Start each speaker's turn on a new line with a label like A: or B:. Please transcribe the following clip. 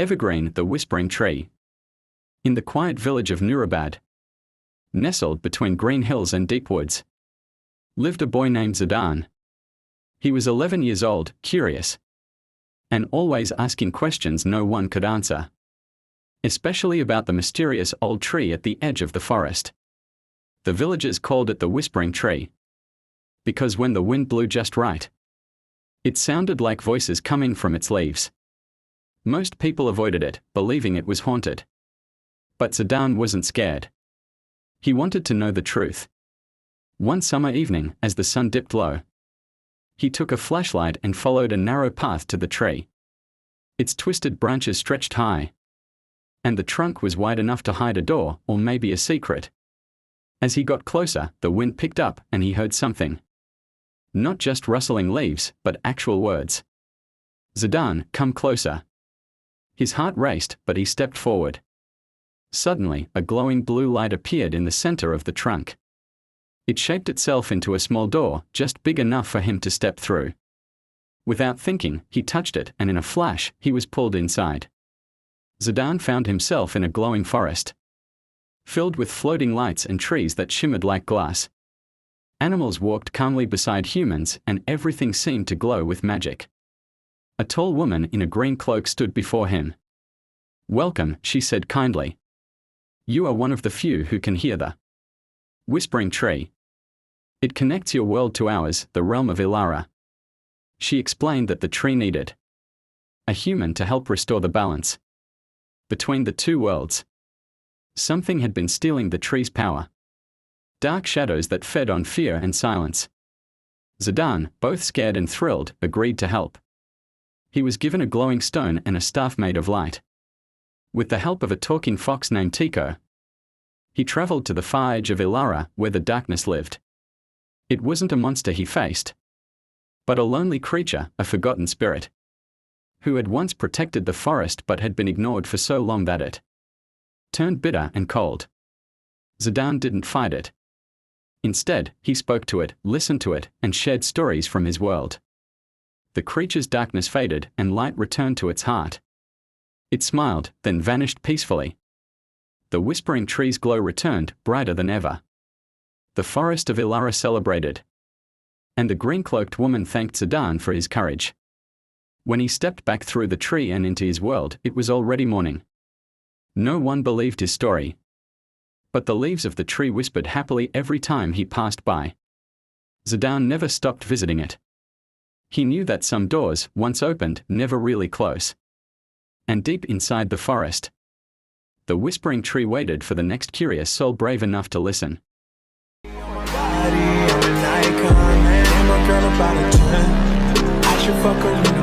A: Evergreen, the Whispering Tree. In the quiet village of Nurabad, nestled between green hills and deep woods, lived a boy named Zidane. He was 11 years old, curious, and always asking questions no one could answer, especially about the mysterious old tree at the edge of the forest. The villagers called it the Whispering Tree, because when the wind blew just right, it sounded like voices coming from its leaves. Most people avoided it, believing it was haunted. But Zidane wasn't scared. He wanted to know the truth. One summer evening, as the sun dipped low, he took a flashlight and followed a narrow path to the tree. Its twisted branches stretched high, and the trunk was wide enough to hide a door, or maybe a secret. As he got closer, the wind picked up and he heard something. Not just rustling leaves, but actual words. "Zidane, come closer." His heart raced, but he stepped forward. Suddenly, a glowing blue light appeared in the center of the trunk. It shaped itself into a small door, just big enough for him to step through. Without thinking, he touched it, and in a flash, he was pulled inside. Zidane found himself in a glowing forest, filled with floating lights and trees that shimmered like glass. Animals walked calmly beside humans, and everything seemed to glow with magic. A tall woman in a green cloak stood before him. "Welcome," she said kindly. "You are one of the few who can hear the Whispering Tree. It connects your world to ours, the realm of Ilara." She explained that the tree needed a human to help restore the balance between the two worlds. Something had been stealing the tree's power. Dark shadows that fed on fear and silence. Zidane, both scared and thrilled, agreed to help. He was given a glowing stone and a staff made of light. With the help of a talking fox named Tico, he traveled to the far edge of Ilara, where the darkness lived. It wasn't a monster he faced, but a lonely creature, a forgotten spirit, who had once protected the forest but had been ignored for so long that it turned bitter and cold. Zidane didn't fight it. Instead, he spoke to it, listened to it, and shared stories from his world. The creature's darkness faded, and light returned to its heart. It smiled, then vanished peacefully. The Whispering Tree's glow returned, brighter than ever. The forest of Ilara celebrated, and the green-cloaked woman thanked Zidane for his courage. When he stepped back through the tree and into his world, it was already morning. No one believed his story, but the leaves of the tree whispered happily every time he passed by. Zidane never stopped visiting it. He knew that some doors, once opened, never really close. And deep inside the forest, the Whispering Tree waited for the next curious soul brave enough to listen.
B: I should fuck her,